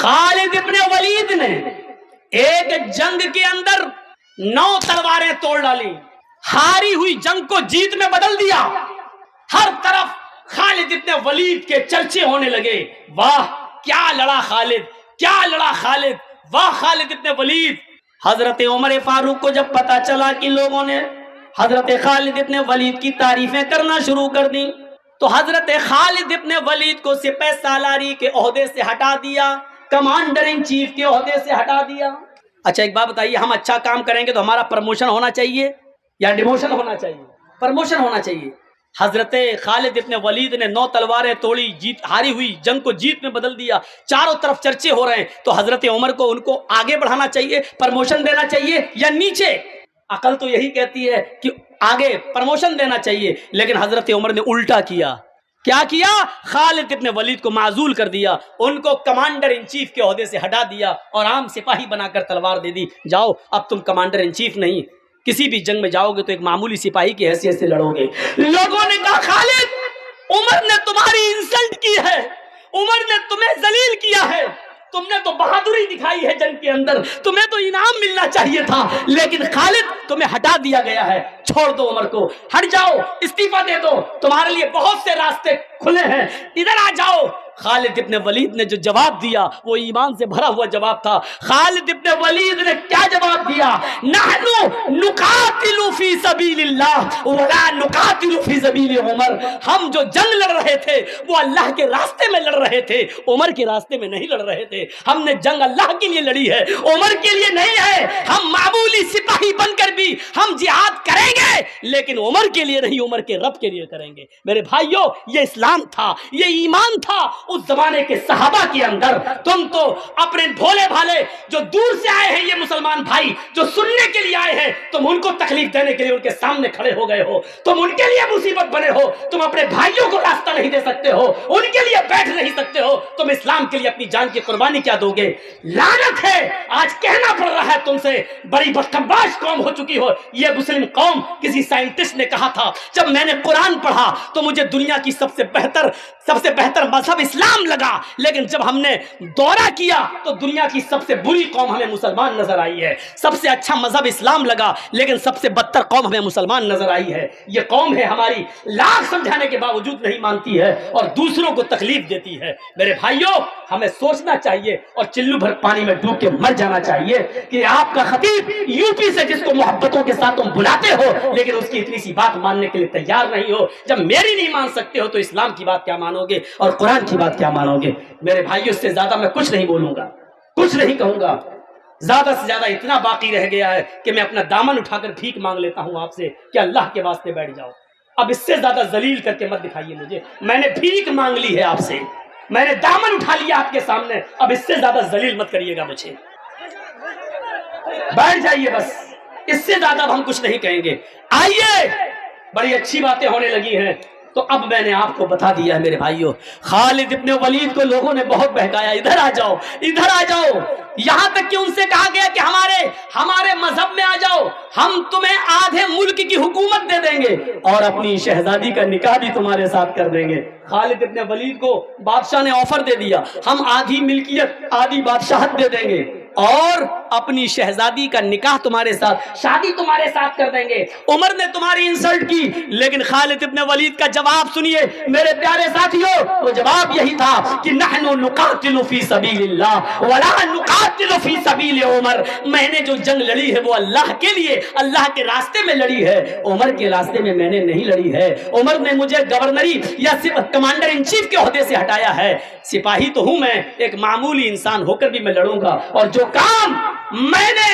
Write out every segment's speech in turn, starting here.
خالد ابن ولید نے ایک جنگ کے اندر 9 تلواریں توڑ ڈالی، ہاری ہوئی جنگ کو جیت میں بدل دیا۔ ہر طرف خالد ابن ولید کے چرچے ہونے لگے، واہ کیا لڑا خالد، کیا لڑا خالد، واہ خالد ابن ولید۔ حضرت عمر فاروق کو جب پتا چلا کہ لوگوں نے حضرت خالد ابن ولید کی تعریفیں کرنا شروع کر دی، تو حضرت خالد ابن ولید کو سپہ سالاری کے عہدے سے ہٹا دیا، کمانڈر ان چیف کے عہدے سے ہٹا دیا۔ اچھا ایک بات بتائیے، ہم اچھا کام کریں گے تو ہمارا پروموشن ہونا چاہیے یا ڈیموشن ہونا چاہیے؟ پروموشن ہونا چاہیے۔ حضرت خالد ابن ولید نے 9 تلواریں توڑی، ہاری ہوئی جنگ کو جیت میں بدل دیا، چاروں طرف چرچے ہو رہے ہیں، تو حضرت عمر کو ان کو آگے بڑھانا چاہیے، پروموشن دینا چاہیے یا نیچے؟ عقل تو یہی کہتی ہے کہ آگے پروموشن دینا چاہیے، لیکن حضرت عمر نے الٹا کیا۔ کیا کیا؟ خالد ابن ولید کو معزول کر دیا، ان کو کمانڈر ان چیف کے عہدے سے ہٹا دیا اور عام سپاہی بنا کر تلوار دے دی، جاؤ اب تم کمانڈر ان چیف نہیں، کسی بھی جنگ میں جاؤ گے تو ایک معمولی سپاہی کی حیثیت سے لڑو گے۔ لوگوں نے کہا خالد عمر نے تمہاری انسلٹ کی ہے، عمر نے تمہیں ذلیل کیا ہے، تم نے تو بہادری دکھائی ہے جنگ کے اندر، تمہیں تو انعام ملنا چاہیے تھا، لیکن خالد تمہیں ہٹا دیا گیا ہے، چھوڑ دو عمر کو، ہٹ جاؤ، استعفیٰ دے دو، تمہارے لیے بہت سے راستے کھلے ہیں، ادھر آ جاؤ۔ خالد ابن ولید نے جو جواب دیا وہ ایمان سے بھرا ہوا جواب تھا۔ خالد ابن ولید نے کیا جواب دیا؟ نحنو نقاتل فی سبیل اللہ ولا نقاتل فی سبیل عمر، ہم جو جنگ لڑ رہے تھے وہ اللہ کے راستے میں لڑ رہے تھے، عمر کے راستے میں نہیں لڑ رہے تھے، ہم نے جنگ اللہ کے لیے لڑی ہے، عمر کے لیے نہیں ہے، ہم معمولی سپاہی بن کر بھی ہم جہاد کریں گے لیکن عمر کے لیے نہیں، عمر کے رب کے لیے کریں گے۔ میرے بھائیوں یہ اسلام تھا، یہ ایمان تھا اس زمانے کے صحابہ کے اندر۔ تم تو اپنے بھولے بھالے جو دور سے آئے ہیں یہ مسلمان بھائی جو سننے کے لیے آئے ہیں، تم ان کو تکلیف دینے کے لیے ان کے سامنے کھڑے ہو گئے ہو، تم ان کے لیے مصیبت بنے ہو، تم اپنے بھائیوں کو راستہ نہیں دے سکتے ہو، ان کے لیے بیٹھ نہیں سکتے ہو، تم اسلام کے لیے اپنی جان کی قربانی کیا دو گے؟ لعنت ہے، آج کہنا پڑ رہا ہے تم سے، بڑی بدقمباش قوم ہو چکی ہو یہ مسلم قوم۔ کسی سائنٹسٹ نے کہا تھا جب میں نے قرآن پڑھا تو مجھے دنیا کی سب سے بہتر مذہب اسلام لگا، لیکن جب ہم نے دورہ کیا تو دنیا کی سب سے بری قوم ہمیں مسلمان نظر آئی ہے۔ سب سے اچھا مذہب اسلام لگا لیکن سب سے بدتر قوم ہمیں مسلمان نظر آئی ہے۔ یہ قوم ہے ہماری، لاکھ سمجھانے کے باوجود نہیں مانتی ہے اور دوسروں کو تکلیف دیتی ہے۔ میرے بھائیوں ہمیں سوچنا چاہیے اور چلو بھر پانی میں ڈوب کے مر جانا چاہیے کہ آپ کا خطیب یو پی سے جس کو محبتوں کے ساتھ تم بلاتے ہو لیکن اس کی اتنی سی بات ماننے کے لیے تیار نہیں ہو، جب میری نہیں مان سکتے ہو تو اسلام کی بات کیا مانو گے اور قرآن کی بات کیا مانو گے؟ میرے بھائیوں اس سے زیادہ میں کچھ نہیں بولوں گا، کچھ نہیں کہوں گا، زیادہ سے زیادہ اتنا باقی رہ گیا ہے کہ میں اپنا دامن اٹھا کر بھیک مانگ لیتا ہوں آپ سے کہ اللہ کے واسطے بیٹھ جاؤ، اب اس سے زیادہ ذلیل کر کے مت دکھائیے مجھے، میں نے بھیک مانگ لی ہے آپ سے، میں نے دامن اٹھا لیا آپ کے سامنے، اب اس سے زیادہ ذلیل مت کریے گا مجھے، بیٹھ جائیے بس، اس سے زیادہ ہم کچھ نہیں کہیں گے۔ آئیے بڑی اچھی باتیں ہونے لگی ہیں تو اب میں نے آپ کو بتا دیا ہے میرے بھائیوں، خالد ابن ولید کو لوگوں نے بہت بہکایا، ادھر آ جاؤ، ادھر آ جاؤ، یہاں تک کہ ان سے کہا گیا کہ ہمارے مذہب میں آ جاؤ، ہم تمہیں آدھے ملک کی حکومت دے دیں گے اور اپنی شہزادی کا نکاح بھی تمہارے ساتھ کر دیں گے۔ خالد ابن ولید کو بادشاہ نے آفر دے دیا، ہم آدھی ملکیت آدھی بادشاہت دے دیں گے اور اپنی شہزادی کا نکاح تمہارے ساتھ، شادی تمہارے ساتھ کر دیں گے۔ عمر نے تمہاری انسلٹ کی لیکن خالد ابن ولید کا جواب سنیے میرے پیارے ساتھیوں، وہ جواب یہی تھا کہ نحن نقاتل فی سبیل اللہ ولا نقاتل فی سبیل عمر، میں نے جو جنگ لڑی ہے وہ اللہ کے لیے، اللہ کے راستے میں لڑی ہے، عمر کے راستے میں نے نہیں لڑی ہے۔ عمر نے مجھے گورنری یا کمانڈر ان چیف کے عہدے سے ہٹایا ہے، سپاہی تو ہوں میں، ایک معمولی انسان ہو کر بھی میں لڑوں گا، اور جو کام میں نے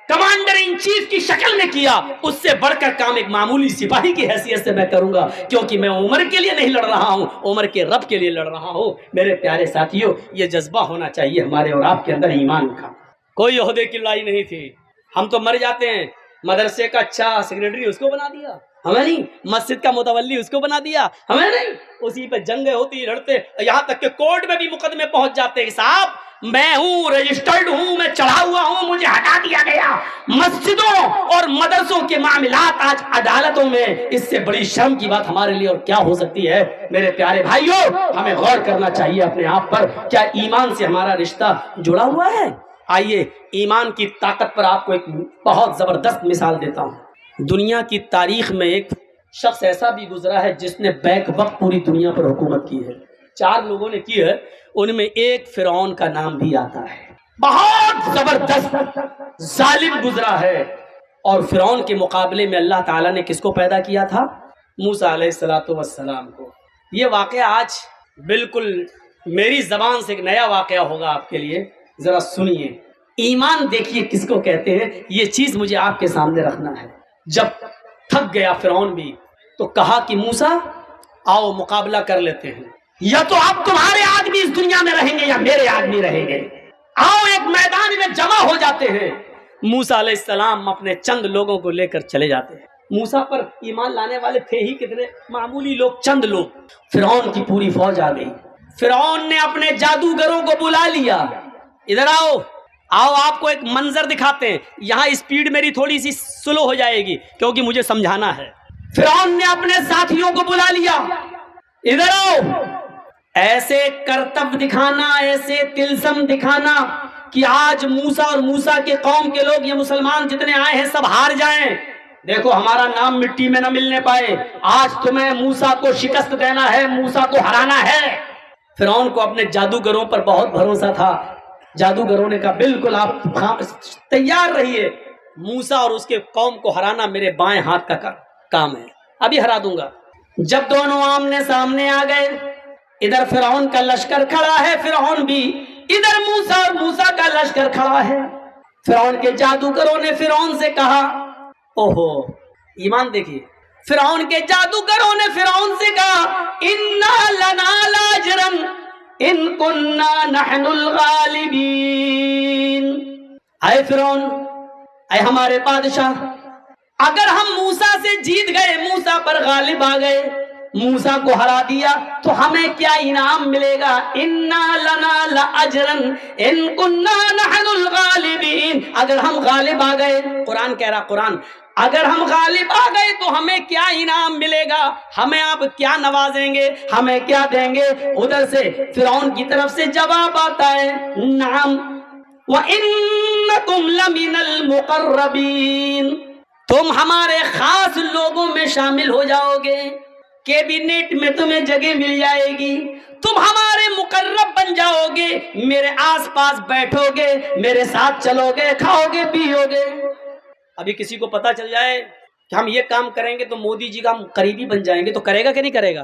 کمانڈر ان چیف کی شکل میں کیا اس سے بڑھ کر کام ایک معمولی سپاہی کی حیثیت سے میں کروں گا، کیونکہ میں عمر کے لیے نہیں لڑ رہا ہوں، عمر کے رب کے لیے لڑ رہا ہوں۔ میرے پیارے ساتھیوں یہ جذبہ ہونا چاہیے ہمارے اور آپ کے اندر ایمان کا۔ کوئی عہدے کی لڑائی نہیں تھی، ہم تو مر جاتے ہیں، مدرسے کا اچھا سیکریٹری اس کو بنا دیا ہمیں نہیں، مسجد کا متولی اس کو بنا دیا ہمیں نہیں، اسی پہ جنگیں ہوتی لڑتے، یہاں تک کہ کورٹ میں بھی مقدمے پہنچ جاتے ہیں، صاحب میں ہوں رجسٹرڈ ہوں, میں چڑھا ہوا ہوں, مجھے ہٹا دیا گیا. مسجدوں اور مدرسوں کے معاملات آج عدالتوں میں, اس سے بڑی شرم کی بات ہمارے لیے اور کیا ہو سکتی ہے؟ میرے پیارے بھائیوں, ہمیں غور کرنا چاہیے اپنے آپ پر, کیا ایمان سے ہمارا رشتہ جڑا ہوا ہے؟ آئیے ایمان کی طاقت پر آپ کو ایک بہت زبردست مثال دیتا ہوں. دنیا کی تاریخ میں ایک شخص ایسا بھی گزرا ہے جس نے بیک وقت پوری دنیا پر حکومت کی ہے. 4 لوگوں نے کی ہے, ان میں ایک فرعون کا نام بھی آتا ہے. بہت زبردست ظالم گزرا ہے. اور فرعون کے مقابلے میں اللہ تعالیٰ نے کس کو پیدا کیا تھا؟ موسیٰ علیہ السلام کو. یہ واقعہ آج بالکل میری زبان سے ایک نیا واقعہ ہوگا آپ کے لیے, ذرا سنیے. ایمان دیکھیے کس کو کہتے ہیں, یہ چیز مجھے آپ کے سامنے رکھنا ہے. جب تھک گیا فرعون بھی تو کہا کہ موسیٰ آؤ مقابلہ کر لیتے ہیں, یا تو آپ تمہارے آدمی اس دنیا میں رہیں گے یا میرے آدمی رہیں گے, آؤ ایک میدان میں جمع ہو جاتے ہیں. موسیٰ علیہ السلام اپنے چند لوگوں کو لے کر چلے جاتے ہیں. موسیٰ پر ایمان لانے والے تھے ہی کتنے, معمولی لوگ, چند لوگ. فرعون کی پوری فوج آ گئی. فرعون نے اپنے جادوگروں کو بلا لیا, ادھر آؤ آؤ آپ کو ایک منظر دکھاتے ہیں. یہاں اسپیڈ میری تھوڑی سی سلو ہو جائے گی کیونکہ مجھے سمجھانا ہے. فرعون نے اپنے ساتھیوں کو بلا لیا, ادھر آؤ. ایسے کرتب دکھانا, ایسے تلسم دکھانا کہ آج موسیٰ اور موسیٰ کے قوم کے لوگ, یہ مسلمان جتنے آئے ہیں سب ہار جائیں. دیکھو ہمارا نام مٹی میں نہ ملنے پائے, آج تمہیں موسیٰ کو شکست دینا ہے, موسیٰ کو ہرانا ہے. فرعون کو اپنے جادوگروں پر بہت بھروسہ تھا. جادوگروں نے کہا بالکل آپ تیار رہیے, موسیٰ اور اس کے قوم کو ہرانا میرے بائیں ہاتھ کا کام ہے, ابھی ہرا دوں گا. جب دونوں آمنے سامنے آ گئے, ادھر فرعون کا لشکر کھڑا ہے, فرعون بھی, ادھر موسیٰ اور موسیٰ کا لشکر کھڑا ہے. فرعون کے جادوگروں نے فرعون سے کہا, اوہو ایمان دیکھیے, فرعون کے جادوگروں نے فرعون سے کہا اِنَّا لَنَا لَأَجْرًا ان کننا نحن الغالبین. اے فرعون, اے ہمارے بادشاہ, اگر ہم موسیٰ سے جیت گئے, موسیٰ پر غالب آ گئے, موسیٰ کو ہرا دیا تو ہمیں کیا انعام ملے گا؟ انا لنا لاجرا ان کننا نحن الغالبین. اگر ہم غالب آ گئے, قرآن کہہ رہا, قرآن, اگر ہم غالب آ گئے تو ہمیں کیا انعام ملے گا, ہمیں آپ کیا نوازیں گے, ہمیں کیا دیں گے؟ ادھر سے فرعون کی طرف سے جواب آتا ہے, نعم وَإِنَّكُمْ لَمِنَ الْمُقَرَّبِينَ, تم ہمارے خاص لوگوں میں شامل ہو جاؤ گے, کیبینٹ میں تمہیں جگہ مل جائے گی, تم ہمارے مقرب بن جاؤ گے, میرے آس پاس بیٹھو گے, میرے ساتھ چلو گے, کھاؤ گے, پیو گے. ابھی کسی کو پتا چل جائے کہ ہم یہ کام کریں گے تو مودی جی کا ہم قریبی بن جائیں گے, تو کرے گا کہ نہیں کرے گا؟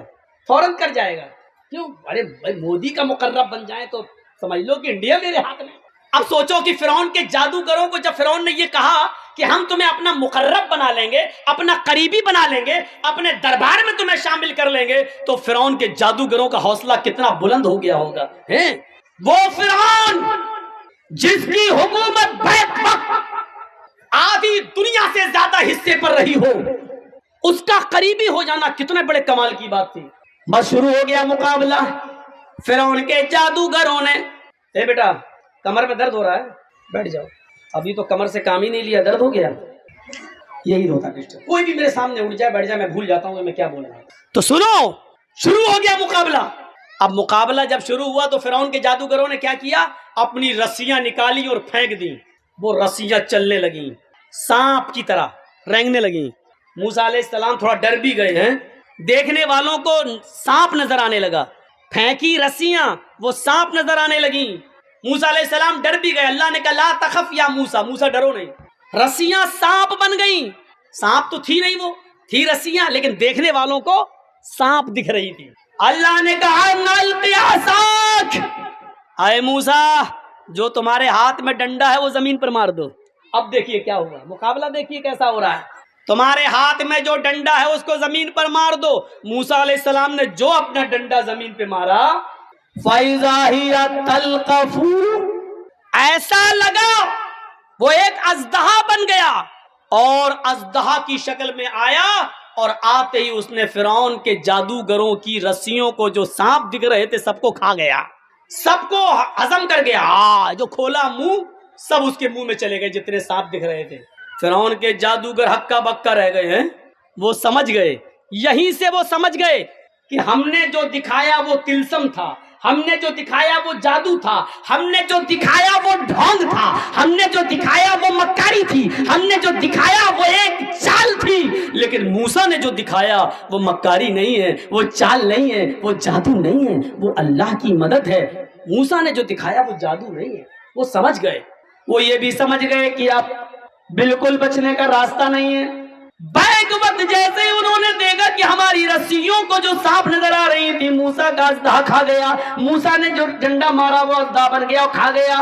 فوراً کر جائے گا. کیوں؟ ارے بھائی مودی کا مقرب بن جائیں تو سمجھ لو کہ انڈیا میرے ہاتھ میں. اب سوچو کہ فرعون کے جادوگروں کو جب فرعون نے یہ کہا کہ ہم تمہیں اپنا مقرب بنا لیں گے, اپنا قریبی بنا لیں گے, اپنے دربار میں تمہیں شامل کر لیں گے, تو فرعون کے جادوگروں کا حوصلہ کتنا بلند ہو گیا ہوگا. وہ فرعون جس کی حکومت بیک وقت آدھی دنیا سے زیادہ حصے پر رہی ہو, اس کا قریبی ہو جانا کتنے بڑے کمال کی بات تھی. بس شروع ہو گیا مقابلہ. فرعون کے جادوگروں نے, اے بیٹا کمر میں درد ہو رہا ہے, بیٹھ جاؤ. ابھی تو کمر سے کام ہی نہیں لیا, درد ہو گیا. یہی ہوتا ہے, کوئی بھی میرے سامنے اٹھ جائے, بیٹھ جائے, میں بھول جاتا ہوں کہ میں کیا بول رہا ہوں. تو سنو, شروع ہو گیا مقابلہ. اب مقابلہ جب شروع ہوا تو فرعون کے جادوگروں نے کیا کیا, اپنی رسیاں نکالی اور پھینک دی. وہ رسیاں چلنے لگیں, سانپ کی طرح رینگنے لگیں. موسیٰ علیہ السلام تھوڑا ڈر بھی گئے ہیں, دیکھنے والوں کو سانپ نظر آنے لگا. پھینکی رسیاں, وہ سانپ نظر آنے لگیں. موسیٰ علیہ السلام ڈر بھی گئے. اللہ نے کہا لا تخف یا موسیٰ, موسیٰ ڈرو نہیں. رسیاں سانپ بن گئیں. سانپ تو تھی نہیں, وہ تھی رسیاں, لیکن دیکھنے والوں کو سانپ دکھ رہی تھی. اللہ نے کہا نلقی عصاک, اے موسیٰ جو تمہارے ہاتھ میں ڈنڈا ہے وہ زمین پر مار دو. اب دیکھیے کیا ہوا, مقابلہ دیکھیے کیسا ہو رہا ہے. تمہارے ہاتھ میں جو ڈنڈا ہے اس کو زمین پر مار دو. موسیٰ علیہ السلام نے جو اپنا ڈنڈا زمین پہ مارا, فَإِذَا هِيَ تَلْقَفُ, ایسا لگا وہ ایک اژدہا بن گیا اور اژدہا کی شکل میں آیا, اور آتے ہی اس نے فرعون کے جادوگروں کی رسیوں کو جو سانپ دکھ رہے تھے سب کو کھا گیا. सबको हजम कर गया। जो खोला मुंह सब उसके मुंह में चले गए जितने सांप दिख रहे थे। फिरौन के जादूगर हक्का बक्का रह गए हैं। वो समझ गए, यहीं से वो समझ गए कि हमने जो दिखाया वो तिलस्म था, हमने जो दिखाया वो जादू था, हमने जो दिखाया वो ढोंग था, हमने जो दिखाया वो मक्कारी थी, हमने जो दिखाया वो एक चाल थी। लेकिन मूसा ने जो दिखाया वो मक्कारी नहीं है, वो चाल नहीं है, वो जादू नहीं है, वो अल्लाह की मदद है। मूसा ने जो दिखाया वो जादू नहीं है। वो समझ गए। वो ये भी समझ गए कि अब बिल्कुल बचने का रास्ता नहीं है। बैक वक्त जैसे ही उन्होंने देखा कि हमारी रस्सियों को जो सांप नजर आ रही थी, मूसा का अजदा खा गया, मूसा ने जो डंडा मारा वो अजदा बन गया, खा गया।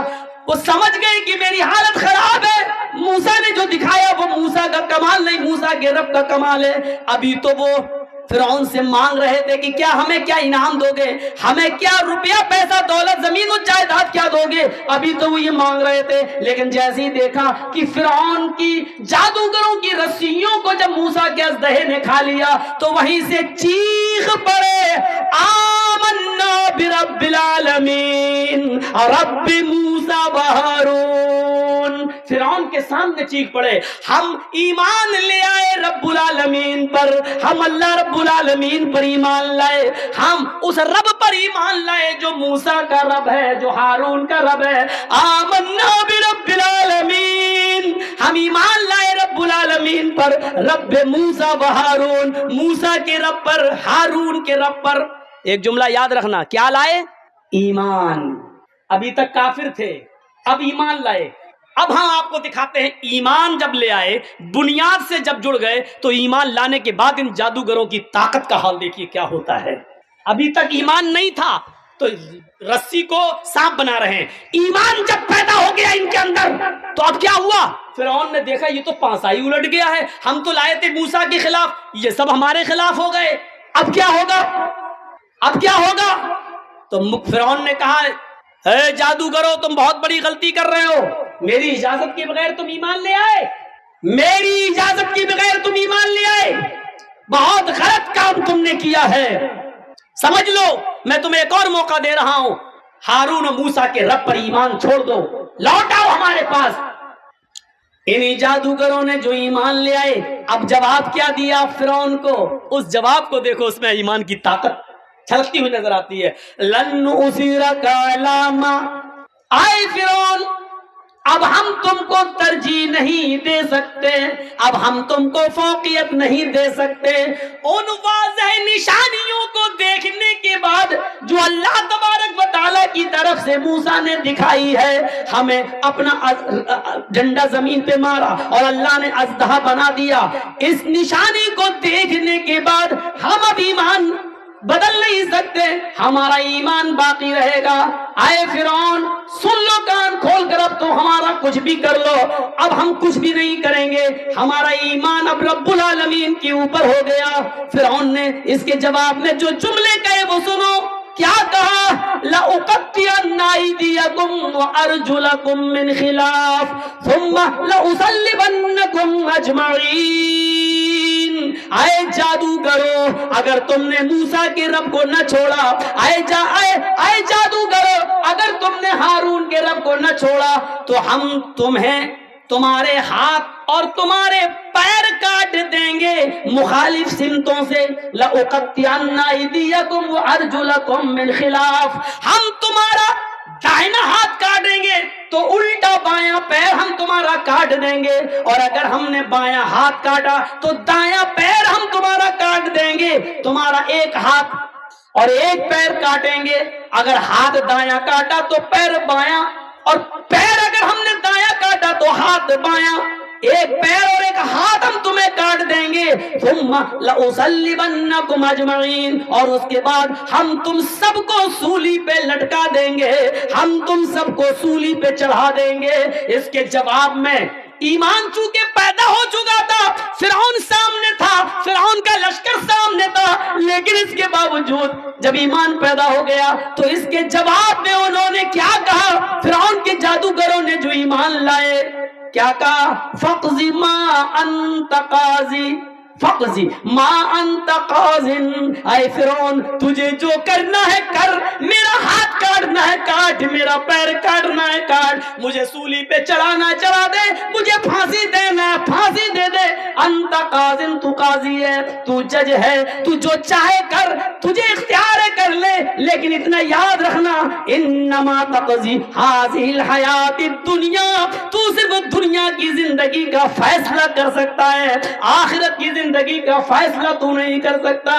वो समझ गए कि मेरी हालत खराब है। मूसा ने जो दिखाया वो मूसा का कमाल नहीं, मूसा के रब का कमाल है। अभी तो वो फिरौन से मांग रहे थे कि क्या हमें क्या इनाम दोगे, हमें क्या रुपया पैसा दौलत जमीन और जायदाद क्या दोगे। अभी तो वो ये मांग रहे थे। लेकिन जैसे ही देखा कि फिरौन की जादूगरों की रस्सियों को जब मूसा के अजदहे ने खा लिया तो वहीं से चीख पड़े, आमन्ना बिरब्बिल आलमीन रब्बि मूसा व हारून। फिरौन के सामने चीख पड़े, हम ईमान ले आए रब्बुल आलमीन पर, हम अल्लाह रब्बुल आलमीन पर ईमान लाए, हम उस रब पर ईमान लाए जो मूसा का रब है, जो हारून का रब है। आमन्ना बिरब्बिल आलमीन, हम ईमान लाए रब्बुल आलमीन पर, रब मूसा व हारून, मूसा के रब पर, हारून के रब पर। एक जुमला याद रखना, क्या लाए? ईमान। अभी तक काफिर थे, अब ईमान लाए। अब हम आपको दिखाते हैं ईमान जब ले आए, बुनियाद से जब जुड़ गए, तो ईमान लाने के बाद इन जादूगरों की ताकत का हाल देखिए क्या होता है। अभी तक ईमान नहीं था तो रस्सी को सांप बना रहे हैं। ईमान जब पैदा हो गया इनके अंदर तो अब क्या हुआ? फिरौन ने देखा ये तो पांसा ही उलट गया है, हम तो लाए थे मूसा के खिलाफ, ये सब हमारे खिलाफ हो गए, अब क्या होगा? अब क्या होगा? तो फिरौन ने कहा, है जादूगरों तुम बहुत बड़ी गलती कर रहे हो, मेरी इजाजत के बगैर तुम ईमान ले आए, मेरी इजाजत के बगैर तुम ईमान ले आए, बहुत गलत काम तुमने किया है। समझ लो, मैं तुम्हें एक और मौका दे रहा हूं, हारून और मूसा के रब पर ईमान छोड़ दो, लौट आओ हमारे पास। इन जादूगरों ने जो ईमान ले आए, अब जवाब क्या दिया फिरौन को? उस जवाब को देखो, उसमें ईमान की ताकत छलकती हुई नजर आती है। लन उसीरका अलामा, आए फिरौन, अब हम तुमको तरजीह नहीं दे सकते, अब हम तुमको फौकियत नहीं दे सकते। उन वाज़ह निशानियों को देखने के बाद जो अल्लाह तबारक व तआला की तरफ से मूसा ने दिखाई है, हमें अपना झंडा जमीन पे मारा और अल्लाह ने अजदहा बना दिया, इस निशानी को देखने के बाद हम अब ईमान बदल नहीं सकते, हमारा ईमान बाकी रहेगा। आए फिरौन, सुन लो कान खोल कर, अब तो हमारा कुछ भी कर लो, अब हम कुछ भी नहीं करेंगे, हमारा ईमान अब रब्बुल आलमीन के ऊपर हो गया। फिरौन ने इसके जवाब में जो जुमले कहे वो सुनो, क्या कहा? लउक़त्तिअन्ना अयदियकुम व अर्जुलकुम मिन खिलाफ सुम्मा लउसल्लिबन्नकुम अजमईन। आए जादूगरो, अगर तुमने मूसा के रब को न छोड़ा, आए जादूगरो, अगर तुमने हारून के रब को न छोड़ा तो हम तुम्हें तुम्हारे हाथ और तुम्हारे पैर काट देंगे मुखालिफ सिमतों से। लउक़त्तिअन्ना अयदियकुम व अर्जुलकुम मिन खिलाफ, हम तुम्हारा दाहिना हाथ काटेंगे तो उल्टा बायां पैर हम तुम्हारा काट देंगे, और अगर हमने बायां हाथ काटा तो दायां पैर हम तुम्हारा काट देंगे। तुम्हारा एक हाथ और एक पैर काटेंगे, अगर हाथ दायां काटा तो पैर बायां, और पैर अगर हमने दायां काटा तो हाथ बायां, एक पैर और एक हाथ हम तुम्हें काट देंगे। सुम्मा लउसल्लिबन्नकुम अजमईन, और उसके बाद हम तुम सबको सूली पे लटका देंगे, हम तुम सबको सूली पे चढ़ा देंगे। इसके जवाब में ईमान चूंकि पैदा हो चुका था, फिरौन सामने था, फिरौन का लश्कर सामने था, लेकिन इसके बावजूद जब ईमान पैदा हो गया तो इसके जवाब में उन्होंने क्या कहा? फिरौन के जादूगरों ने जो ईमान लाए क्या कहा? फ़क़ज़ी मा अंत क़ाज़ी फक़ज़ी मा अंत क़ाज़िन, ऐ फिरौन तुझे जो करना है कर, मेरा हाथ काटना है काट, मेरा पैर काटना है काट, मुझे सूली पे चढ़ाना चढ़ा दे, मुझे फांसी देना है फांसी दे दे। अंत क़ाज़िन, तू काजी है, तू जज है, तू जो चाहे कर, तुझे इख्तियार है कर ले, लेकिन इतना याद रखना इन्नमा तक़ज़ी हाज़िहिल हयातिद दुनिया, तू सिर्फ दुनिया की जिंदगी का फैसला कर सकता है, आखिरत की जिंदगी का फैसला तू नहीं कर सकता।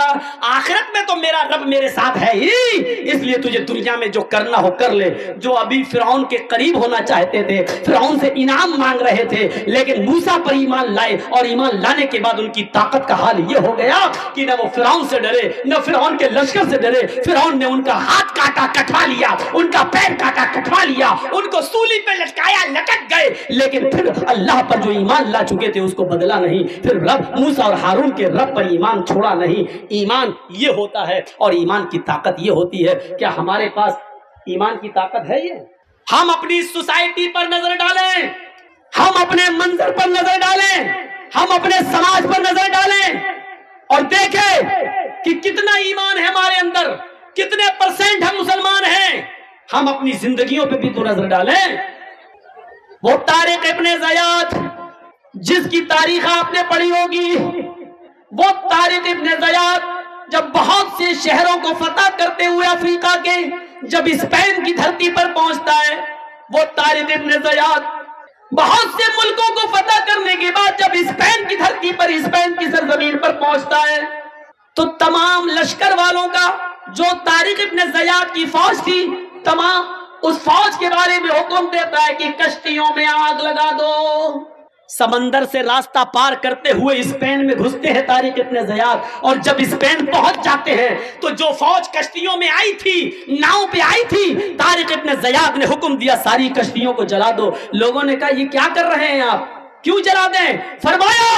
आखिरत में तो मेरा रब मेरे साथ है ही, इसलिए तुझे दुनिया में जो करना हो कर ले। जो अभी फिरौन के करीब होना चाहते थे, फिरौन से इनाम मांग रहे थे, लेकिन मूसा पर ईमान लाए और ईमान लाने के बाद उनकी ताकत का हाल ये हो गया कि न वो फिरौन से डरे, न फिरौन के लश्कर से डरे। फिरौन ने उनका हाथ काटा कटवा लिया, उनका पैर काटा कटवा लिया, उनको सूली पे लटकाया लटक गए, लेकिन फिर अल्लाह पर जो ईमान ला चुके थे उसको बदला नहीं। फिर रब मूसा और हारून के रब पर ईमान छोड़ा नहीं। ईमान ये होता है और ईमान की ताकत ये होती है। क्या हमारे पास ईमान की ताकत है? ये हम अपनी सोसाइटी पर नजर डालें, हम अपने मंजर पर नजर डालें, हम अपने समाज पर नजर डालें और देखें कि कितना ईमान है हमारे अंदर, कितने % हम मुसलमान हैं। हम अपनी जिंदगियों पे भी तो नजर डालें। वो तारिक इब्ने ज़ियाद जिसकी तारीख आपने पढ़ी होगी, वो तारिक इब्ने ज़ियाद जब बहुत से शहरों को फतह करते हुए अफ्रीका के जब स्पेन की धरती पर पहुंचता है, वो तारिक इब्ने ज़ियाद बहुत से मुल्कों को फतह करने के बाद जब स्पेन की धरती पर, स्पेन की सरजमीन पर पहुंचता है, तो तमाम लश्कर वालों का जो तारिक इब्ने ज़ियाद की फौज थी, तमाम उस फौज के बारे में हुक्म देता है कि कश्तियों में आग लगा दो। समंदर से रास्ता पार करते हुए स्पेन में घुसते हैं तारिक इब्ने ज़ियाद, और जब स्पेन पहुंच जाते हैं तो जो फौज कश्तियों में आई थी, नाव पे आई थी, तारिक इब्ने ज़ियाद ने हुक्म दिया सारी कश्तियों को जला दो। लोगों ने कहा ये क्या कर रहे हैं आप, क्यों जला दें? फरमाया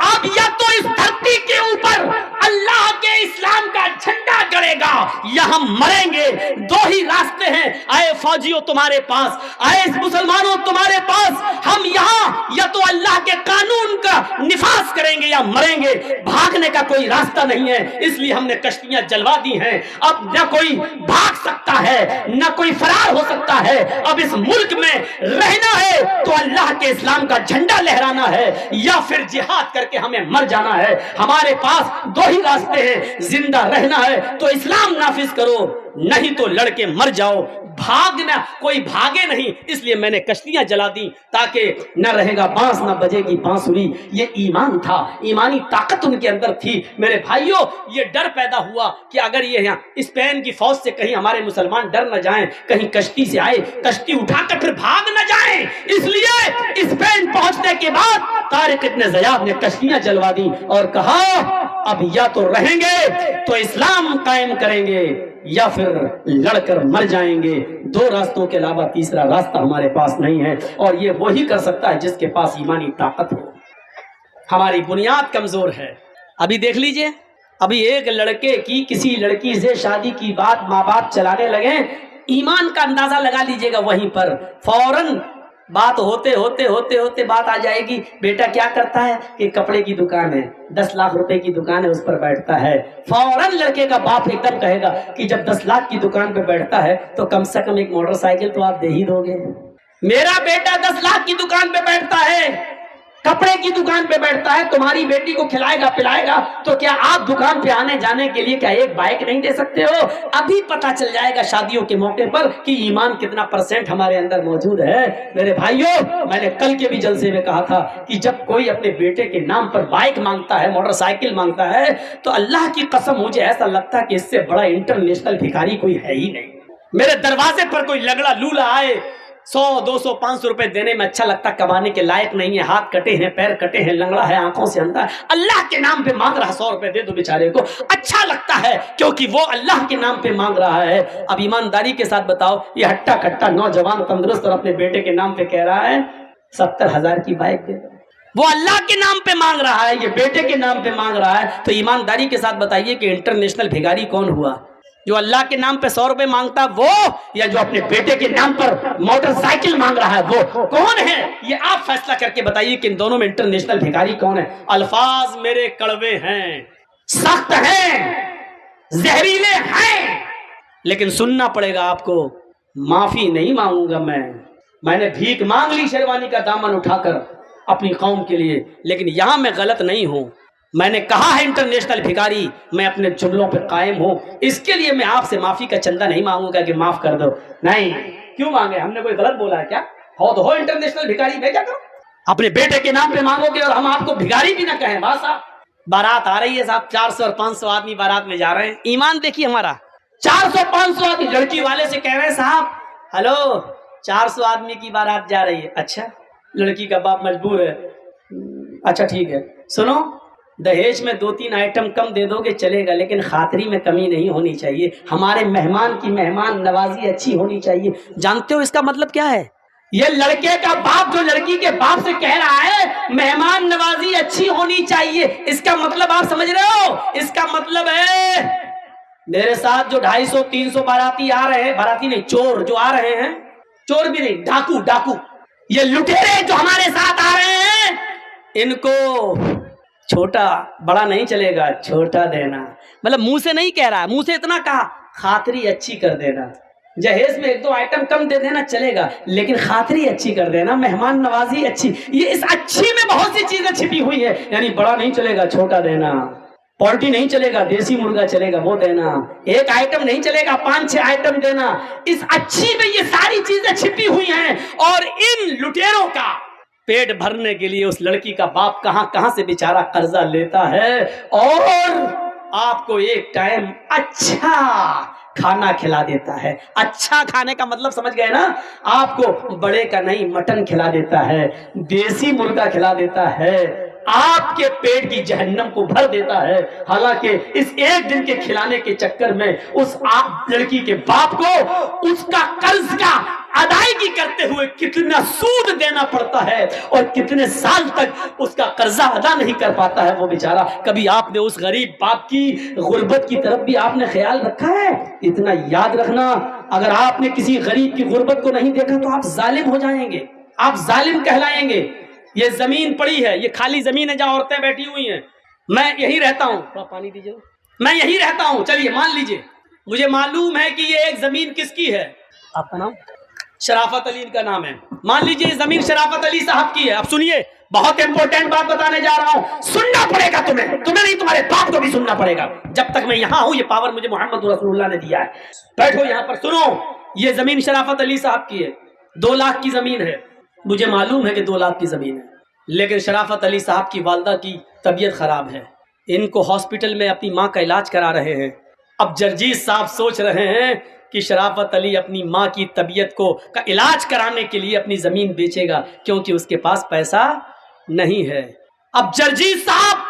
अब या तो इस धरती के ऊपर अल्लाह के इस्लाम का झंडा गड़ेगा या हम मरेंगे। दो ही रास्ते हैं, आए फौजियों तुम्हारे पास, आए मुसलमानों तुम्हारे पास, हम यहाँ या तो अल्लाह के कानून का निफाज करेंगे या मरेंगे। भागने का कोई रास्ता नहीं है, इसलिए हमने कश्तियां जलवा दी हैं। अब न कोई भाग सकता है, न कोई फरार हो सकता है। अब इस मुल्क में रहना है तो अल्लाह के इस्लाम का झंडा लहराना है या फिर जिहाद करके हमें मर जाना है। हमारे पास दो ही रास्ते हैं, जिंदा रहना है तो इस्लाम नाफिज करो, नहीं तो लड़के मर जाओ। भागना, कोई भागे नहीं, इसलिए मैंने कश्तियां जला दी ताकि न रहेगा बांस न बजेगी बांसुरी। ये ईमान था, ईमानी ताकत उनके अंदर थी। मेरे भाइयों, ये डर पैदा हुआ कि अगर ये यहाँ स्पेन की फौज से कहीं हमारे मुसलमान डर न जाएं, कहीं कश्ती से आए, कश्ती उठाकर फिर भाग न जाएं, इसलिए स्पेन पहुंचने के बाद तारिक इब्ने ज़ियाद ने कश्तियां जलवा दी और कहा अब या तो रहेंगे तो इस्लाम कायम करेंगे या फिर लड़कर मर जाएंगे। दो रास्तों के अलावा तीसरा रास्ता हमारे पास नहीं है, और ये वही कर सकता है जिसके पास ईमानी ताकत हो। हमारी बुनियाद कमजोर है। अभी देख लीजिए, अभी एक लड़के की किसी लड़की से शादी की बात माँ बाप चलाने लगे, ईमान का अंदाजा लगा लीजिएगा, वहीं पर फौरन बात होते होते बात आ जाएगी। बेटा क्या करता है कि कपड़े की दुकान है, 10 लाख रुपए की दुकान है, उस पर बैठता है। फौरन लड़के का बाप एकदम कहेगा कि जब 10 लाख की दुकान पे बैठता है तो कम से कम एक मोटरसाइकिल तो आप दे ही दोगे। मेरा बेटा 10 लाख की दुकान पे बैठता है, कपड़े की दुकान पे बैठता है, तुम्हारी बेटी को खिलाएगा पिलाएगा, तो क्या आप दुकान पे आने जाने के लिए क्या एक बाइक नहीं दे सकते हो? अभी पता चल जाएगा शादियों के मौके पर कि ईमान कितना % हमारे अंदर मौजूद है। मेरे भाइयों, मैंने कल के भी जलसे में कहा था कि जब कोई अपने बेटे के नाम पर बाइक मांगता है, मोटरसाइकिल मांगता है, तो अल्लाह की कसम मुझे ऐसा लगता है कि इससे बड़ा इंटरनेशनल भिखारी कोई है ही नहीं। मेरे दरवाजे पर कोई लगड़ा लूला आए, 100, 200, 500 रुपए देने में अच्छा लगता, कमाने के लायक नहीं है, हाथ कटे हैं, पैर कटे हैं, लंगड़ा है, आंखों से अंधा है, अल्लाह के नाम पे मांग रहा, 100 रुपए दे दो बेचारे को, अच्छा लगता है क्योंकि वो अल्लाह के नाम पे मांग रहा है। अब ईमानदारी के साथ बताओ, ये हट्टा कट्टा नौजवान तंदुरुस्त और अपने बेटे के नाम पे कह रहा है 70,000 की बाइक दे दो, वो अल्लाह के नाम पे मांग रहा है, ये बेटे के नाम पे मांग रहा है। तो ईमानदारी के साथ बताइए कि इंटरनेशनल भिखारी कौन हुआ? जो अल्लाह के नाम पे 100 रुपए मांगता वो, या जो अपने बेटे के नाम पर मोटरसाइकिल मांग रहा है वो कौन है? ये आप फैसला करके बताइए कि इन दोनों में इंटरनेशनल भिखारी कौन है। अल्फाज मेरे कड़वे हैं, सख्त हैं, जहरीले हैं, लेकिन सुनना पड़ेगा आपको। माफी नहीं मांगूंगा मैंने भीख मांग ली शेरवानी का दामन उठाकर अपनी कौम के लिए, लेकिन यहां मैं गलत नहीं हूं। मैंने कहा है इंटरनेशनल भिखारी, मैं अपने जुमलों पे कायम हूं, इसके लिए मैं आपसे माफी का चंदा नहीं मांगूंगा कि माफ कर दो। नहीं, क्यों मांगे? हमने कोई गलत बोला है क्या? हो इंटरनेशनल भिखारी, मैं क्या करूं? अपने बेटे के नाम पे मांगोगे और हम आपको भिखारी भी ना कहें। वाह साहब, बारात आ रही है साहब, 400 और 500 आदमी बारात में जा रहे हैं। ईमान देखिए हमारा, 400-500 आदमी। लड़की वाले से कह रहे हैं साहब हेलो 400 आदमी की बारात जा रही है। अच्छा, लड़की का बाप मजबूर है, अच्छा ठीक है, सुनो दहेज में 2-3 आइटम कम दे दोगे चलेगा, लेकिन खातरी में कमी नहीं होनी चाहिए। हमारे मेहमान की मेहमान नवाजी अच्छी होनी चाहिए। जानते हो इसका मतलब क्या है? ये लड़के का बाप जो लड़की के बाप से कह रहा है मेहमान नवाजी अच्छी होनी चाहिए, इसका मतलब आप समझ रहे हो? इसका मतलब है मेरे साथ जो 250-300 बाराती आ रहे हैं, बाराती नहीं चोर जो आ रहे हैं, चोर भी नहीं, डाकू, ये लुटेरे जो हमारे साथ आ रहे हैं, इनको छोटा बड़ा नहीं चलेगा, छोटा देना। मतलब मुंह से नहीं कह रहा, मुंह से इतना कहा खातरी अच्छी कर देना। जहेज में 1-2 आइटम कम दे देना चलेगा, लेकिन खातरी अच्छी कर देना, मेहमान नवाजी अच्छी। ये इस अच्छी में बहुत सी चीजें छिपी हुई है। यानी बड़ा नहीं चलेगा, छोटा देना, पोल्ट्री नहीं चलेगा, देसी मुर्गा चलेगा, वो देना, 1 आइटम नहीं चलेगा, 5-6 आइटम देना। इस अच्छी में ये सारी चीजें छिपी हुई हैं। और इन लुटेरों का पेट भरने के लिए उस लड़की का बाप कहां से बेचारा कर्जा लेता है और आपको एक टाइम अच्छा खाना खिला देता है। अच्छा खाने का मतलब समझ गए ना? आपको बड़े का नहीं मटन खिला देता है, देसी मुर्गा खिला देता है, आपके पेट की जहन्नम को भर देता है। हालांकि इस एक दिन के खिलाने के चक्कर में उस आप लड़की के बाप को उसका कर्ज का अदायगी करते हुए कितना सूद देना पड़ता है और कितने साल तक उसका कर्जा अदा नहीं कर पाता है वो बेचारा। कभी आपने उस गरीब बाप की गुर्बत की तरफ भी आपने ख्याल रखा है? इतना याद रखना, अगर आपने किसी गरीब की गुर्बत को नहीं देखा तो आप जालिम हो जाएंगे, आप जालिम कहलाएंगे। ये जमीन पड़ी है, ये खाली जमीन है जहां औरतें बैठी हुई हैं, मैं यही रहता हूं, थोड़ा पानी दीजिए, मैं यही रहता हूं। चलिए मान लीजिए मुझे मालूम है कि ये एक जमीन किसकी है। आपका नाम? शराफत अली का नाम है। मान लीजिए जमीन शराफत अली साहब की है। अब सुनिए, बहुत इंपॉर्टेंट बात बताने जा रहा हूं, सुनना पड़ेगा तुम्हें नहीं, तुम्हारे बाप को भी सुनना पड़ेगा। जब तक मैं यहां हूं, ये पावर मुझे मोहम्मद रसूलुल्लाह ने दिया है। बैठो यहां पर, सुनो, ये जमीन शराफत अली साहब की है, 2 लाख की जमीन है। मुझे मालूम है कि 2 लाख की जमीन है, लेकिन शराफत अली साहब की वालदा की तबीयत खराब है, इनको हॉस्पिटल में अपनी माँ का इलाज करा रहे हैं। अब जर्जीस साहब सोच रहे हैं कि शराफत अली अपनी माँ की तबीयत का इलाज कराने के लिए अपनी जमीन बेचेगा, क्योंकि उसके पास पैसा नहीं है। अब जर्जीस साहब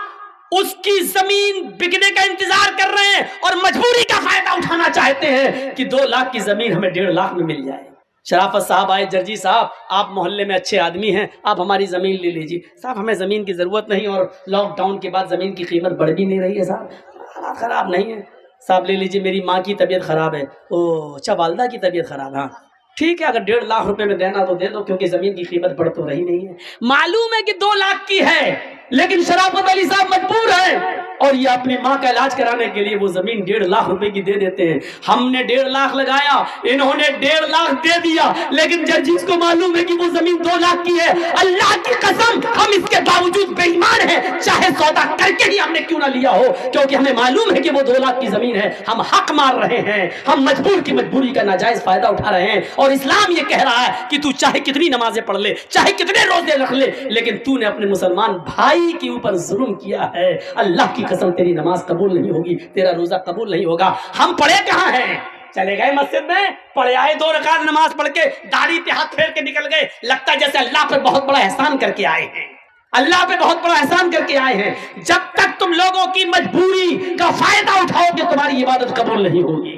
उसकी जमीन बिकने का इंतजार कर रहे हैं और मजबूरी का फायदा उठाना चाहते हैं कि 2 लाख की जमीन हमें 1.5 लाख में मिल जाए। शराफत साहब आए, जर्जी साहब आप मोहल्ले में अच्छे आदमी हैं, आप हमारी ज़मीन ले लीजिए। साहब हमें ज़मीन की ज़रूरत नहीं और लॉकडाउन के बाद ज़मीन की कीमत बढ़ भी नहीं रही है साहब, हालात ख़राब नहीं है। साहब ले लीजिए, मेरी माँ की तबीयत ख़राब है। ओह अच्छा, वालदा की तबीयत ख़राब, हाँ ठीक है, अगर 1.5 लाख रुपए में देना तो दे दो, क्योंकि ज़मीन की कीमत बढ़ तो रही नहीं है। मालूम है कि 2 लाख की है, लेकिन शराफत अली साहब मजबूर है और ये अपनी माँ का इलाज कराने के लिए वो जमीन 1.5 लाख रुपए की दे देते हैं। हमने 1.5 लाख लगाया, इन्होंने 1.5 लाख दे दिया, लेकिन जर्जीस को मालूम है कि वो जमीन 2 लाख की है। अल्लाह की कसम हम इसके बावजूद बेईमान हैं, चाहे सौदा करके ही हमने क्यों ना लिया हो, क्योंकि हमें मालूम है कि वो 2 लाख की जमीन है। हम हक मार रहे हैं, हम मजबूर की मजबूरी का नाजायज फायदा उठा रहे हैं। और इस्लाम ये कह रहा है कि तू चाहे कितनी नमाजें पढ़ ले, चाहे कितने रोजे रख ले, लेकिन तूने अपने मुसलमान भाई के ऊपर जुल्म किया है। अल्लाह की कसम तेरी नमाज कबूल नहीं होगी, तेरा रोजा कबूल नहीं होगा। हम पढ़े कहाँ हैं? चले गए मस्जिद में, पढ़े आए, 2 रकात नमाज पढ़ के दाढ़ी पे हाथ फेर के निकल गए, लगता है जैसे अल्लाह पे बहुत बड़ा एहसान करके आए हैं, अल्लाह पे बहुत बड़ा एहसान करके आए हैं। जब तक तुम लोगों की मजबूरी का फायदा उठाओगे तुम्हारी इबादत कबूल नहीं होगी।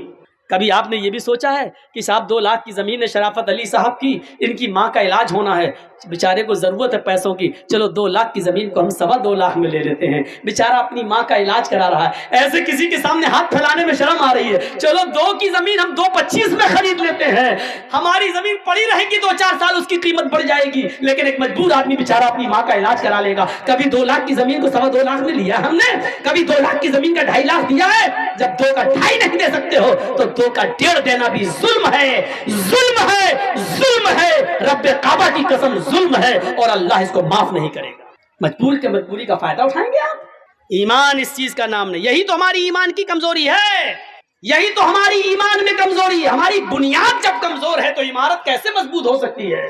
कभी आपने ये भी सोचा है कि साहब 2 लाख की जमीन है शराफत अली साहब की, इनकी माँ का इलाज होना है, बेचारे को जरूरत है पैसों की, चलो 2 लाख की जमीन को हम 2.25 लाख में ले लेते हैं। बेचारा अपनी माँ का इलाज करा रहा है, ऐसे किसी के सामने हाथ फैलाने में शर्म आ रही है, चलो 2 की जमीन हम 2.25 में खरीद लेते हैं। हमारी जमीन पड़ी रहेगी 2-4 साल, उसकी कीमत बढ़ जाएगी, लेकिन एक मजबूर आदमी बेचारा अपनी माँ का इलाज करा लेगा। कभी 2 लाख की जमीन को 2.25 लाख में लिया हमने? कभी 2 लाख की जमीन का 2.5 लाख दिया है? जब 2 का 2.5 नहीं दे सकते हो तो 2 का 1.5 देना भी जुल्म है, जुल्म है, जुल्म है। रब्बे काबा की कसम जुल्म है, और अल्लाह इसको माफ नहीं करेगा। मजबूर के मजबूरी का फायदा उठाएंगे आप? ईमान इस चीज का नाम नहीं। यही तो हमारी ईमान की कमजोरी है, यही तो हमारी ईमान में कमजोरी है। हमारी बुनियाद जब कमजोर है तो इमारत कैसे मजबूत हो सकती है?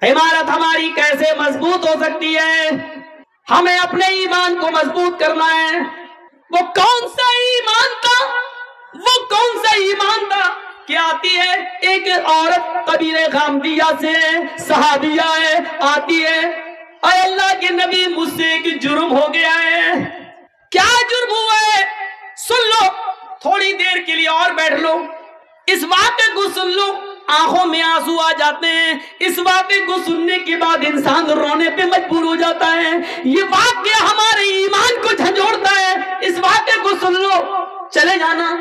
इमारत हमारी कैसे मजबूत हो सकती है? हमें अपने ईमान को मजबूत करना है। वो कौन सा ईमान था? वो कौन सा ईमान था? क्या आती है एक औरत कबीरे गामदिया से सहाबिया है, आती है, अरे अल्लाह के नबी मुझसे एक जुर्म हो गया है। क्या जुर्म हुआ है? सुन लो, थोड़ी देर के लिए और बैठ लो, इस वाक़े को सुन लो। आंखों में आंसू आ जाते हैं, इस वाक़े को सुनने के बाद इंसान रोने पे मजबूर हो जाता है। ये वाक़या हमारे ईमान को झंझोड़ता है। इस वाक़े को सुन लो, चले जाना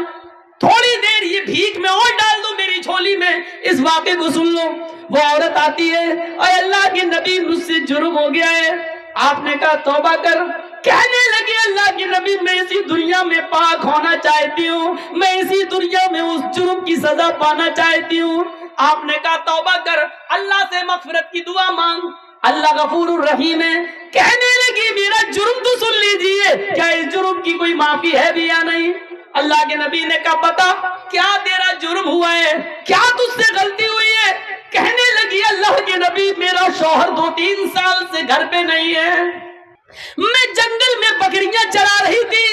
थोड़ी देर, ये भीख में और डाल दो मेरी झोली में, इस वाक़े को सुन लो। वो औरत आती है, अरे अल्लाह के नबी मुझसे जुर्म हो गया है। आपने कहा तौबा कर। कहने लगी अल्लाह के नबी मैं इसी दुनिया में पाक होना चाहती हूँ, मैं इसी दुनिया में उस जुर्म की सजा पाना चाहती हूँ। आपने कहा तौबा कर, अल्लाह से मगफिरत की दुआ मांग, अल्लाह गफूरुर रहीम है। कहने लगी मेरा जुर्म तो सुन लीजिए, क्या इस जुर्म की कोई माफी है भी या नहीं? अल्लाह के नबी ने कहा बता क्या तेरा जुर्म हुआ है, क्या तुझसे गलती हुई है? कहने लगी अल्लाह के नबी मेरा शौहर 2-3 साल से घर पे नहीं है, मैं जंगल में बकरियां चरा रही थी,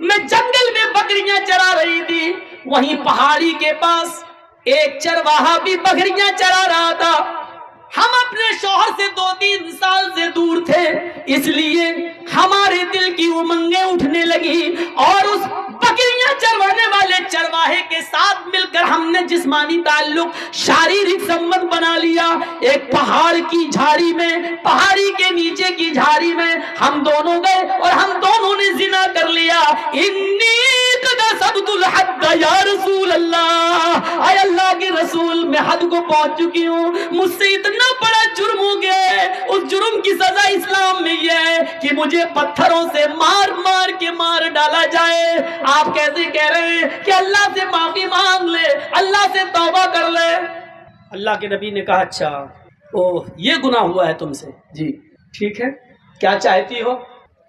मैं जंगल में बकरियां चरा रही थी, वहीं पहाड़ी के पास एक चरवाहा भी बकरियां चरा रहा था। हम अपने शौहर से 2-3 साल से दूर थे, इसलिए हमारे दिल की उमंगें उठने लगी और उस बकरियां चरवाने वाले चरवाहे के साथ मिलकर हमने जिस्मानी ताल्लुक, शारीरिक संबंध बना लिया। एक पहाड़ की झाड़ी में, पहाड़ी के नीचे की झाड़ी में हम दोनों गए और हम दोनों ने जिना कर लिया। इन्नी सबदुल हद या रसूल अल्लाह, आय अल्लाह के रसूल मैं हद को पहुंच चुकी हूँ, मुझसे इतना बड़ा जुर्म हो गया है। उस जुर्म की सजा इस्लाम में यह है कि मुझे पत्थरों से मार मार के मार डाला जाए। आप कैसे कह रहे हैं कि अल्लाह से माफी मांग ले, अल्लाह से तौबा कर ले? अल्लाह के नबी ने कहा अच्छा ओ ये गुनाह हुआ है तुमसे, जी ठीक है, क्या चाहती हो?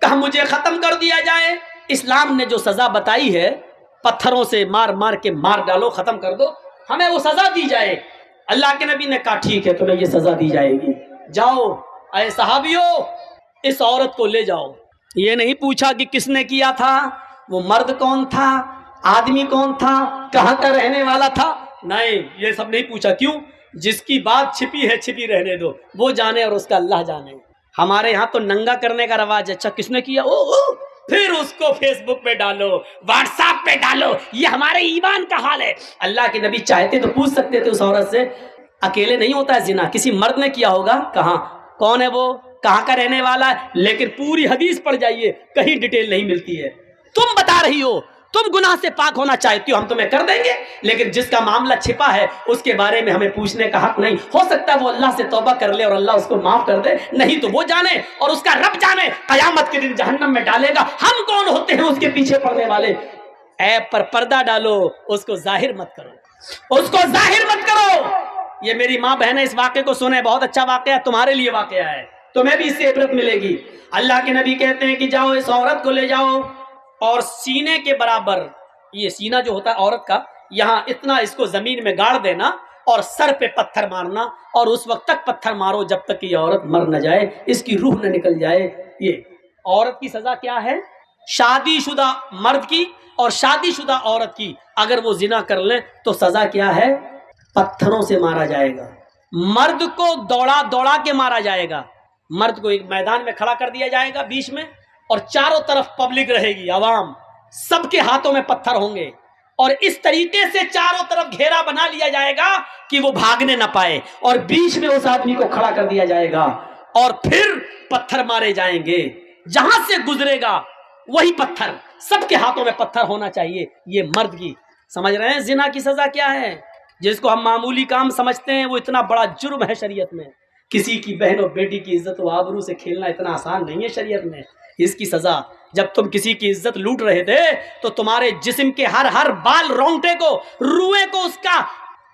कहा मुझे खत्म कर दिया जाए। इस्लाम ने जो सजा बताई है पत्थरों से मार मार के मार डालो, खत्म कर दो, हमें वो सजा दी जाए। अल्लाह के नबी ने कहा ठीक है तुम्हें ये सजा दी जाएगी, जाओ ऐ सहाबियों इस औरत को ले जाओ। ये नहीं पूछा कि किसने किया था, वो मर्द कौन था, आदमी कौन था, कहाँ का रहने वाला था, नहीं ये सब नहीं पूछा। क्यों? जिसकी बात छिपी है छिपी रहने दो, वो जाने और उसका अल्लाह जाने। हमारे यहाँ तो नंगा करने का रवाज है, अच्छा किसने किया ओ फिर उसको फेसबुक पे डालो, व्हाट्सएप पे डालो, ये हमारे ईमान का हाल है। अल्लाह के नबी चाहते तो पूछ सकते थे उस औरत से, अकेले नहीं होता है जिना, किसी मर्द ने किया होगा, कहाँ, कौन है वो, कहाँ का रहने वाला है, लेकिन पूरी हदीस पढ़ जाइए कहीं डिटेल नहीं मिलती है। तुम बता रही हो तुम गुनाह से पाक होना चाहती हो, हम तुम्हें कर देंगे, लेकिन जिसका मामला छिपा है उसके बारे में हमें पूछने का हक नहीं। हो सकता है वो अल्लाह से तौबा कर ले और अल्लाह उसको माफ कर दे, नहीं तो वो जाने और उसका रब जाने, कयामत के दिन जहन्नम में डालेगा। हम कौन होते हैं उसके पीछे पड़ने वाले? ऐप पर पर्दा डालो, उसको जाहिर मत करो, उसको जाहिर मत करो। ये मेरी माँ बहन इस वाक्य को सुने, बहुत अच्छा वाक्य है, तुम्हारे लिए वाक्य है, तुम्हें भी इससे इबरत मिलेगी। अल्लाह के नबी कहते हैं कि जाओ इस औरत को ले जाओ और सीने के बराबर, ये सीना जो होता है औरत का, यहाँ इतना इसको जमीन में गाड़ देना और सर पे पत्थर मारना, और उस वक्त तक पत्थर मारो जब तक कि ये औरत मर न जाए, इसकी रूह न निकल जाए। ये औरत की सजा क्या है? शादीशुदा मर्द की और शादीशुदा औरत की अगर वो जिना कर ले तो सजा क्या है? पत्थरों से मारा जाएगा। मर्द को दौड़ा दौड़ा के मारा जाएगा, मर्द को एक मैदान में खड़ा कर दिया जाएगा बीच में, और चारों तरफ पब्लिक रहेगी, आवाम, सबके हाथों में पत्थर होंगे, اور اس طریقے سے چاروں طرف گھیرا بنا لیا جائے گا کہ وہ بھاگنے نہ پائے، اور بیچ میں اس آدمی کو کھڑا کر دیا جائے گا، اور پھر پتھر مارے جائیں گے، جہاں سے گزرے گا وہی پتھر، سب کے ہاتھوں میں پتھر ہونا چاہیے۔ یہ مرد کی، سمجھ رہے ہیں زنا کی سزا کیا ہے؟ جس کو ہم معمولی کام سمجھتے ہیں وہ اتنا بڑا جرم ہے شریعت میں۔ کسی کی بہن اور بیٹی کی عزت و آبرو سے کھیلنا اتنا آسان نہیں ہے شریعت میں۔ اس کی سزا، جب تم کسی کی عزت لوٹ رہے تھے تو تمہارے جسم کے ہر بال رونگٹے کو، روئے کو اس کا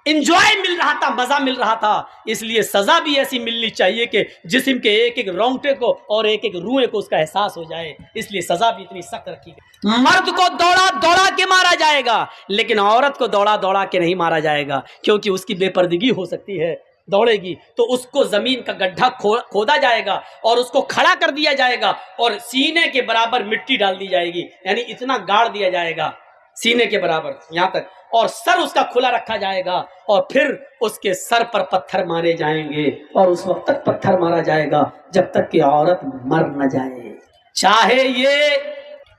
انجوائے مل رہا تھا، مزہ مل رہا تھا، اس لیے سزا بھی ایسی ملنی چاہیے کہ جسم کے ایک ایک رونگٹے کو اور ایک ایک روئے کو اس کا احساس ہو جائے، اس لیے سزا بھی اتنی سخت رکھی گئی۔ مرد کو دوڑا دوڑا کے مارا جائے گا، لیکن عورت کو دوڑا دوڑا کے نہیں مارا جائے گا، کیونکہ اس کی بے پردگی ہو سکتی ہے، دوڑے گی تو اس کو زمین کا گڈھا کھودا جائے گا اور اس کو کھڑا کر دیا جائے گا اور سینے کے برابر مٹی ڈال دی جائے گی، یعنی اتنا گاڑ دیا جائے گا سینے کے برابر یہاں تک، اور سر اس کا کھلا رکھا جائے گا، اور پھر اس کے سر پر پتھر مارے جائیں گے، اور اس وقت تک پتھر مارا جائے گا جب تک کہ عورت مر نہ جائے۔ چاہے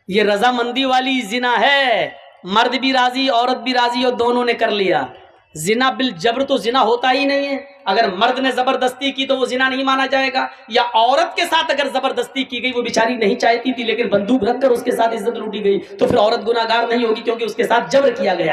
یہ رضامندی والی زنا ہے، مرد بھی راضی عورت بھی راضی اور دونوں نے کر لیا۔ زنا بالجبر تو زنا ہوتا ہی نہیں ہے، اگر مرد نے زبردستی کی تو وہ زنا نہیں مانا جائے گا، یا عورت کے ساتھ اگر زبردستی کی گئی، وہ بیچاری نہیں چاہتی تھی لیکن بندوق رکھ کر اس کے ساتھ عزت لوٹی گئی، تو پھر عورت گناہگار نہیں ہوگی کیونکہ اس کے ساتھ جبر کیا گیا۔